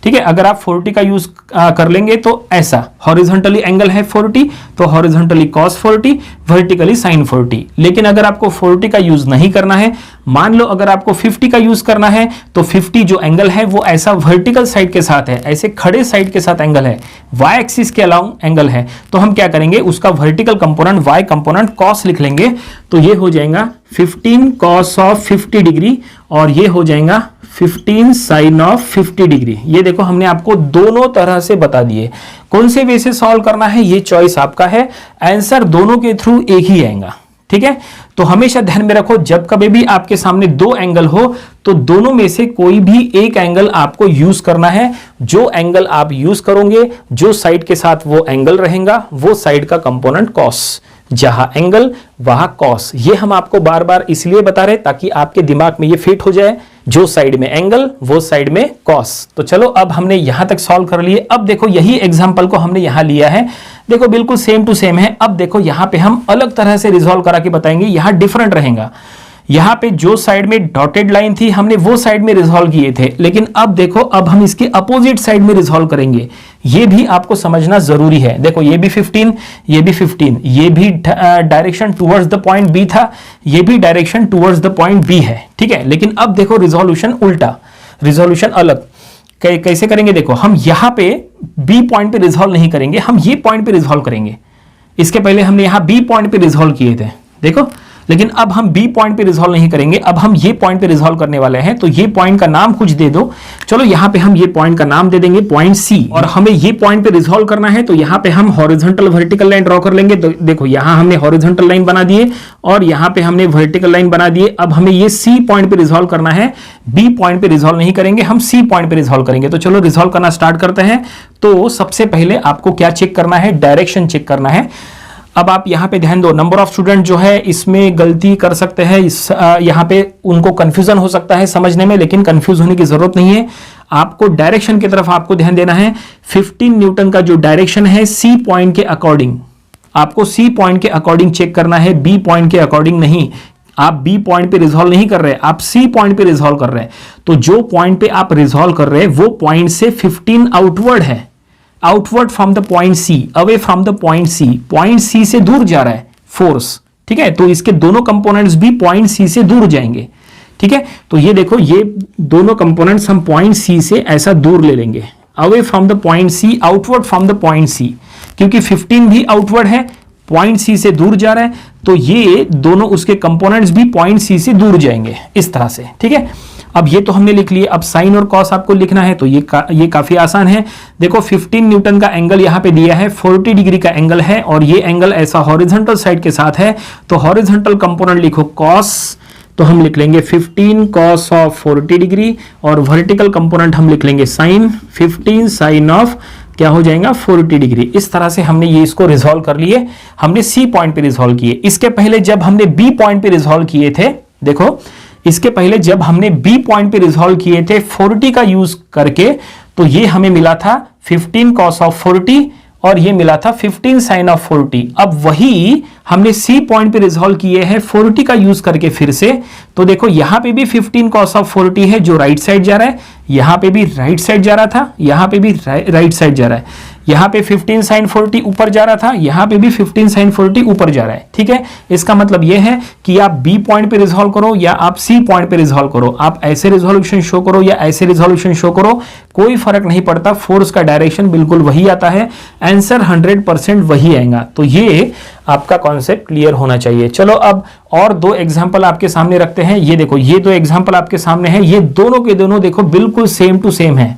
Speaker 1: ठीक है। अगर आप 40 का यूज कर लेंगे तो ऐसा हॉरिजॉन्टली एंगल है 40, तो हॉरिजॉन्टली cos 40, वर्टिकली sin 40। लेकिन अगर आपको 40 का यूज नहीं करना है, मान लो अगर आपको 50 का यूज करना है, तो 50 जो एंगल है वो ऐसा वर्टिकल साइड के साथ है, ऐसे खड़े साइड के साथ एंगल है, y एक्सिस के अलाउंग एंगल है। तो हम क्या करेंगे, उसका vertical component y component cos लिख लेंगे। तो ये हो जाएगा 15 cos ऑफ 50 डिग्री और ये हो जाएगा 15 sin ऑफ 50 डिग्री। ये देखो हमने आपको दोनों तरह से बता दिए। कौन से वे से सॉल्व करना है ये चॉइस आपका है, आंसर दोनों के थ्रू एक ही आएगा, ठीक है। तो हमेशा ध्यान में रखो, जब कभी भी आपके सामने दो एंगल हो तो दोनों में से कोई भी एक एंगल आपको यूज करना है। जो एंगल आप यूज करोगे, जो साइड के साथ वो एंगल रहेगा, वो साइड का कंपोनेंट cos, जहां एंगल वहां cos। ये हम आपको बार बार इसलिए बता रहे ताकि आपके दिमाग में ये फिट हो जाए, जो साइड में एंगल वो साइड में cos। तो चलो अब हमने यहां तक सॉल्व कर लिए। अब देखो यही एग्जांपल को हमने यहां लिया है, देखो बिल्कुल सेम टू सेम है। अब देखो यहां पे हम अलग तरह से रिजॉल्व करा के बताएंगे, यहां डिफरेंट रहेगा। यहां पे जो साइड में डॉटेड लाइन थी हमने वो साइड में रिजॉल्व किए थे, लेकिन अब देखो अब हम इसके अपोजिट साइड में रिजॉल्व करेंगे। ये भी आपको समझना जरूरी है। देखो ये भी 15, ये भी 15, ये भी direction towards the point B था, ये भी direction towards the point B है, ठीक है। लेकिन अब देखो रिजोल्यूशन उल्टा, रिजोल्यूशन अलग। कैसे करेंगे, देखो हम यहां पे बी पॉइंट पे रिजॉल्व नहीं करेंगे, हम ये पॉइंट पे रिजॉल्व करेंगे। इसके पहले हमने यहां बी पॉइंट पे रिजॉल्व किए थे, देखो। लेकिन अब हम बी पॉइंट पे रिजॉल्व नहीं करेंगे, अब हम ये पॉइंट पे रिजॉल्व करने वाले हैं। तो ये पॉइंट का नाम कुछ दे दो, चलो यहां पे हम ये पॉइंट का नाम दे देंगे पॉइंट सी। और हमें ये पॉइंट पे रिजॉल्व करना है, तो यहां पे हम हॉरिजॉन्टल वर्टिकल लाइन ड्रॉ कर लेंगे। तो देखो यहां हमने हॉरिजॉन्टल लाइन बना दिए और यहां पे हमने वर्टिकल लाइन बना दिए। अब हमें ये सी पॉइंट पे रिजॉल्व करना है, बी पॉइंट पे रिजॉल्व नहीं करेंगे, हम सी पॉइंट पे रिजॉल्व करेंगे। तो चलो रिजॉल्व करना स्टार्ट करते हैं। तो सबसे पहले आपको क्या चेक करना है, डायरेक्शन चेक करना है। अब आप यहां पे ध्यान दो, नंबर ऑफ स्टूडेंट जो है इसमें गलती कर सकते हैं, यहां पे उनको कंफ्यूजन हो सकता है समझने में, लेकिन कंफ्यूज होने की जरूरत नहीं है। आपको डायरेक्शन की तरफ आपको ध्यान देना है। 15 न्यूटन का जो डायरेक्शन है सी पॉइंट के अकॉर्डिंग, आपको सी पॉइंट के अकॉर्डिंग चेक करना है, बी पॉइंट के अकॉर्डिंग नहीं। आप बी पॉइंट पे रिजॉल्व नहीं कर रहे, आप सी पॉइंट पे रिजॉल्व कर रहे हैं। तो जो पॉइंट पे आप रिजॉल्व कर रहे हैं वो पॉइंट से 15 आउटवर्ड है, outward from the point C, away from the point C, point C से दूर जा रहा है फोर्स, ठीक है। तो इसके दोनों कंपोनेंट्स भी पॉइंट सी से दूर जाएंगे, ठीक है। तो ये देखो ये दोनों कंपोनेंट्स हम पॉइंट सी से ऐसा दूर ले लेंगे, away from the point C, outward from the point C, क्योंकि 15 भी आउटवर्ड है, पॉइंट सी से दूर जा रहा है, तो ये दोनों उसके कंपोनेंट्स भी पॉइंट सी से दूर जाएंगे इस तरह से, ठीक है। अब ये तो हमने लिख लिए, अब साइन और कॉस आपको लिखना है, तो ये काफी आसान है। देखो 15 न्यूटन का एंगल यहां पे दिया है, 40 डिग्री का एंगल है और ये एंगल ऐसा हॉरिजॉन्टल साइड के साथ है, तो हॉरिजॉन्टल कंपोनेंट लिखो कॉस, तो हम लिख लेंगे 15 cos ऑफ 40 डिग्री और वर्टिकल कंपोनेंट हम लिख लेंगे साइन, 15 साइन ऑफ क्या हो जाएगा 40 डिग्री। इस तरह से हमने ये इसको रिजॉल्व कर लिए, हमने सी पॉइंट पे रिजॉल्व किए। इसके पहले जब हमने बी पॉइंट पे रिजॉल्व किए थे, देखो इसके पहले जब हमने बी पॉइंट पे रिजॉल्व किए थे 40 का यूज करके, तो ये हमें मिला था 15 cos ऑफ 40 और ये मिला था 15 sin ऑफ 40। अब वही हमने सी पॉइंट पे रिजॉल्व किए हैं 40 का यूज करके फिर से, तो देखो यहां पे भी 15 cos ऑफ 40 है जो राइट साइड जा रहा है, यहां पे भी राइट साइड जा रहा था, यहां पे भी राइट साइड जा रहा है, यहां पे 15 sin 40 ऊपर जा रहा था, यहां पे भी 15 sin 40 ऊपर जा रहा है। ठीक है, इसका मतलब यह है कि आप बी पॉइंट पे रिजॉल्व करो या आप सी पॉइंट पे रिजॉल्व करो, आप ऐसे रिजोल्यूशन शो करो या ऐसे रिजोल्यूशन शो करो, कोई फर्क नहीं पड़ता, फोर्स का डायरेक्शन बिल्कुल वही आता है, आंसर 100% वही आएगा। तो ये आपका कॉन्सेप्ट क्लियर होना चाहिए। चलो अब और दो एग्जांपल आपके सामने रखते हैं। ये देखो, ये दो एग्जांपल आपके सामने हैं, ये दोनों के दोनों देखो बिल्कुल सेम टू सेम है।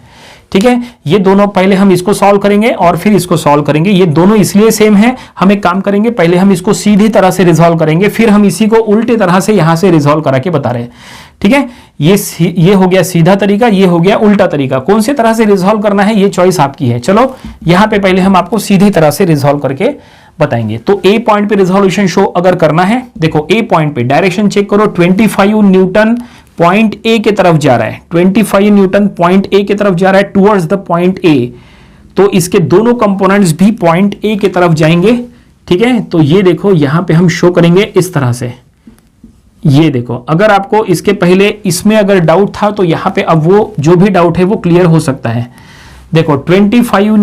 Speaker 1: ठीक है, ये दोनों पहले हम इसको सॉल्व करेंगे और फिर इसको सॉल्व करेंगे। ये दोनों इसलिए सेम है, हम एक काम करेंगे, पहले हम इसको सीधी तरह से रिजॉल्व करेंगे, फिर हम इसी को उल्टे तरह से यहां से रिजॉल्व करा के बता रहे हैं। ठीक है, ये हो गया सीधा तरीका, ये हो गया उल्टा तरीका। कौन से तरह से रिजॉल्व करना है ये चॉइस आपकी है। चलो यहां पे पहले हम आपको सीधी तरह से रिजॉल्व करके बताएंगे। तो ए पॉइंट पे रिजोल्यूशन शो अगर करना है, देखो ए पॉइंट पे डायरेक्शन चेक करो, 25 न्यूटन पॉइंट ए के तरफ जा रहा है, 25 न्यूटन पॉइंट ए के तरफ जा रहा है टुवर्ड्स द पॉइंट ए। तो इसके दोनों कंपोनेंट्स भी पॉइंट ए के तरफ जाएंगे। ठीक है, तो ये देखो यहां पे हम शो करेंगे इस तरह से। ये देखो, अगर आपको इसके पहले इसमें अगर डाउट था तो यहां पे अब वो जो भी डाउट है वो क्लियर हो सकता है। देखो 25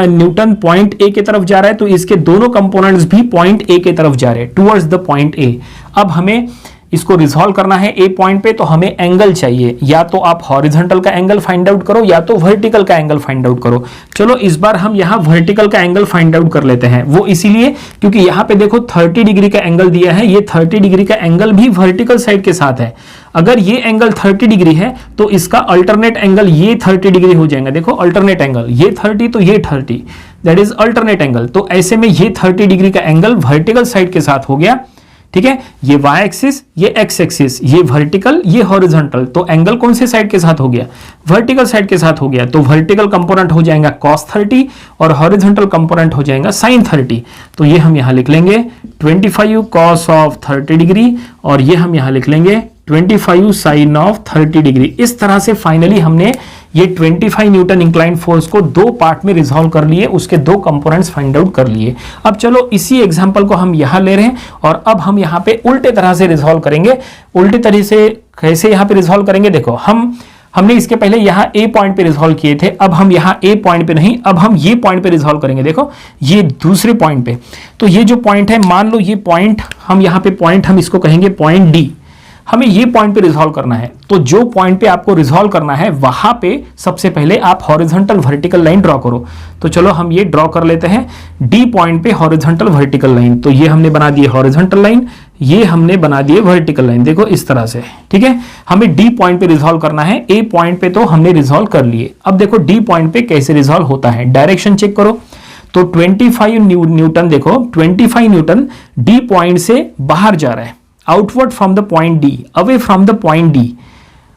Speaker 1: न्यूटन पॉइंट ए के तरफ जा रहा है, तो इसके दोनों कंपोनेंट्स भी पॉइंट ए के तरफ जा रहे हैं, टुवर्ड्स द पॉइंट ए। अब हमें इसको रिजॉल्व करना है ए पॉइंट पे, तो हमें एंगल चाहिए, या तो आप हॉरिजॉन्टल का एंगल फाइंड आउट करो या तो वर्टिकल का एंगल फाइंड आउट करो। चलो इस बार हम यहां वर्टिकल का एंगल फाइंड आउट कर लेते हैं। वो इसीलिए क्योंकि यहां पे देखो 30 डिग्री का एंगल दिया है, ये 30 डिग्री का एंगल भी वर्टिकल साइड के साथ है। अगर ये एंगल 30 डिग्री है तो इसका अल्टरनेट एंगल ये 30 डिग्री हो जाएगा। देखो अल्टरनेट एंगल, ये 30 तो ये 30, दैट इज अल्टरनेट एंगल। तो ऐसे में ये 30 डिग्री का एंगल वर्टिकल साइड के साथ हो गया। ठीक है, ये वाई एक्सिस, ये एक्स एक्सिस, ये वर्टिकल, ये हॉरिजॉन्टल, तो एंगल कौन से साइड के साथ हो गया? वर्टिकल साइड के साथ हो गया। तो वर्टिकल कंपोनेंट हो जाएगा cos 30 और हॉरिजॉन्टल कंपोनेंट हो जाएगा sin 30। तो ये हम यहां लिख लेंगे 25 cos ऑफ 30 डिग्री और ये हम यहां लिख लेंगे 25 sin ऑफ 30 डिग्री। इस तरह से फाइनली हमने ये 25 न्यूटन इंक्लाइन फोर्स को दो पार्ट में रिजॉल्व कर लिए, उसके दो कंपोनेंट्स फाइंड आउट कर लिए। अब चलो इसी एग्जांपल को हम यहां ले रहे हैं और अब हम यहां पे उल्टे तरह से रिजॉल्व करेंगे। उल्टे तरह से कैसे यहां पे रिजॉल्व करेंगे? देखो हमने इसके पहले यहां ए पॉइंट पे रिजॉल्व किए थे, अब हम यहां ए पॉइंट पे नहीं, अब हम ये पॉइंट पे रिजॉल्व करेंगे। देखो ये दूसरे पॉइंट पे, तो ये जो पॉइंट है, मान लो ये पॉइंट हम यहां पे पॉइंट हम इसको कहेंगे पॉइंट डी। हमें ये पॉइंट पे रिजॉल्व करना है, तो जो पॉइंट पे आपको रिजॉल्व करना है वहां पे सबसे पहले आप हॉरिजॉन्टल वर्टिकल लाइन ड्रॉ करो। तो चलो हम ये ड्रॉ कर लेते हैं, डी पॉइंट पे हॉरिजॉन्टल वर्टिकल लाइन। तो ये हमने बना दिए हॉरिजॉन्टल लाइन, ये हमने बना दिए वर्टिकल लाइन। देखो इस तरह से। ठीक है, हमें डी पॉइंट पे रिजॉल्व करना है, ए पॉइंट पे तो हमने रिजॉल्व कर लिए। अब देखो डी पॉइंट पे कैसे रिजॉल्व होता है, डायरेक्शन चेक करो। तो 25 न्यूटन, देखो 25 न्यूटन डी पॉइंट से बाहर जा रहा है, outward from the point D, away from the point D.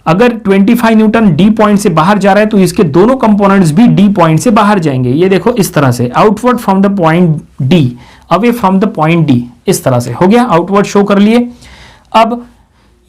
Speaker 1: अगर 25 न्यूटन डी पॉइंट से बाहर जा रहा है तो इसके दोनों कंपोनेंट्स भी डी पॉइंट से बाहर जाएंगे। ये देखो इस तरह से, outward from the point D, away from the point D. इस तरह से हो गया, आउटवर्ड शो कर लिए। अब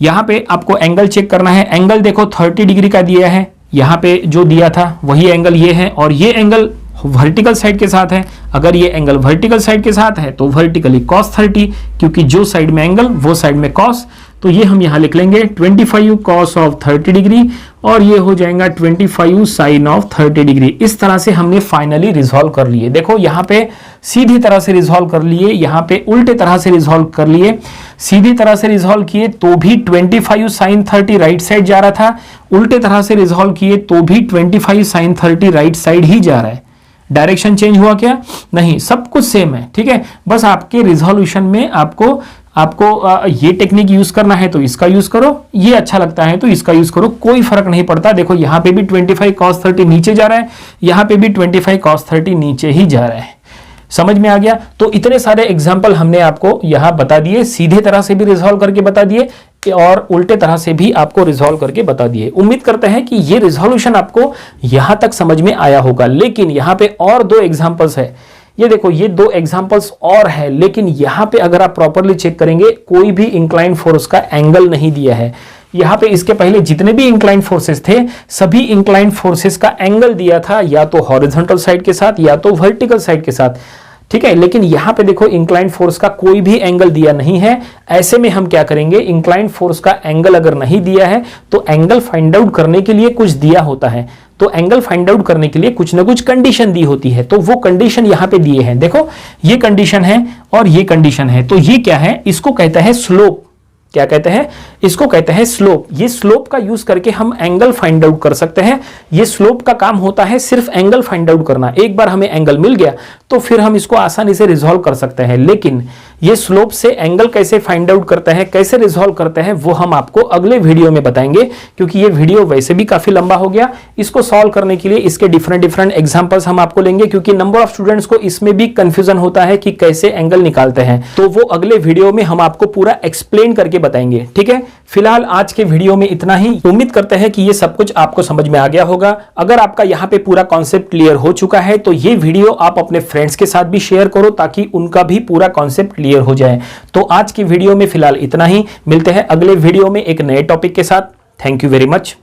Speaker 1: यहां पे आपको एंगल चेक करना है। एंगल देखो 30 डिग्री का दिया है, यहां पे जो दिया था वही एंगल ये है, और ये एंगल वर्टिकल साइड के साथ है। अगर ये एंगल वर्टिकल साइड के साथ है तो वर्टिकली cos 30, क्योंकि जो साइड में एंगल वो साइड में cos। तो ये हम यहां लिख लेंगे 25 cos ऑफ 30 डिग्री और ये हो जाएगा 25 sin ऑफ 30 डिग्री। इस तरह से हमने फाइनली रिजॉल्व कर लिए। देखो यहां पे सीधी तरह से रिजॉल्व कर लिए, यहां पे उल्टे तरह से रिजॉल्व कर लिए। सीधी तरह से रिजॉल्व किए तो भी 25 sin 30 राइट साइड जा रहा था, उल्टे तरह से रिजॉल्व किए तो भी 25 sin 30 राइट साइड ही जा रहा है। डायरेक्शन चेंज हुआ क्या? नहीं, सब कुछ सेम है। ठीक है, बस आपके रिजोल्यूशन में आपको ये टेक्निक यूज करना है तो इसका यूज करो, ये अच्छा लगता है तो इसका यूज करो, कोई फर्क नहीं पड़ता। देखो यहां पे भी 25 cos 30 नीचे जा रहा है, यहां पे भी 25 cos 30 नीचे ही जा रहा है। समझ में आ गया? तो इतने सारे एग्जाम्पल हमने आपको यहां बता दिए, सीधे तरह से भी रिजॉल्व करके बता दिए, और उल्टे तरह से भी आपको रिजॉल्व करके बता दिए। उम्मीद करते हैं कि ये रिजोल्यूशन आपको यहां तक समझ में आया होगा। लेकिन यहां पे और 2 एग्जांपल्स है, ये देखो ये 2 एग्जांपल्स और है, लेकिन यहां पे अगर आप प्रॉपरली चेक करेंगे कोई भी इंक्लाइन फोर्स का एंगल नहीं दिया है। यहां पे इसके पहले जितने भी इंक्लाइन फोर्सेस थे सभी इंक्लाइन फोर्सेस का एंगल दिया था या तो हॉरिजॉन्टल साइड के साथ या तो वर्टिकल साइड के साथ, ठीक है। लेकिन यहां पे देखो इंक्लाइन फोर्स का कोई भी एंगल दिया नहीं है। ऐसे में हम क्या करेंगे, इंक्लाइन फोर्स का एंगल अगर नहीं दिया है तो एंगल फाइंड आउट करने के लिए कुछ दिया होता है। तो एंगल फाइंड आउट करने के लिए कुछ ना कुछ कंडीशन दी होती है, तो वो कंडीशन यहां पे दिए हैं। देखो ये कंडीशन है और ये कंडीशन है, तो ये क्या है, इसको कहता है स्लोप। क्या कहते हैं, इसको कहते हैं स्लोप। ये स्लोप का यूज करके हम एंगल फाइंड आउट कर सकते हैं। ये स्लोप का काम होता है सिर्फ एंगल फाइंड आउट करना। एक बार हमें एंगल मिल गया तो फिर हम इसको आसानी से रिजॉल्व कर सकते हैं। लेकिन ये स्लोप से एंगल कैसे फाइंड आउट करते हैं, कैसे रिजॉल्व करते हैं, वो हम आपको अगले वीडियो में बताएंगे, क्योंकि ये वीडियो वैसे भी काफी लंबा हो गया। इसको सॉल्व करने के लिए इसके डिफरेंट एग्जांपल्स हम आपको लेंगे, क्योंकि नंबर ऑफ स्टूडेंट्स को इसमें भी कंफ्यूजन होता है कि कैसे एंगल निकालते हैं। तो वो अगले वीडियो में हम आपको पूरा एक्सप्लेन करके बताएंगे, ठीक है। फिलहाल आज के वीडियो में इतना ही। उम्मीद करते हैं कि ये सब कुछ आपको समझ में आ गया होगा। अगर आपका यहाँ पे पूरा कॉन्सेप्ट क्लियर हो चुका है तो ये वीडियो आप अपने फ्रेंड्स के साथ भी शेयर करो, ताकि उनका भी पूरा कॉन्सेप्ट क्लियर हो जाए। तो आज की वीडियो में फिलहाल इतना ही। मिलते हैं अगले वीडियो में एक नए टॉपिक के साथ। Thank you very much.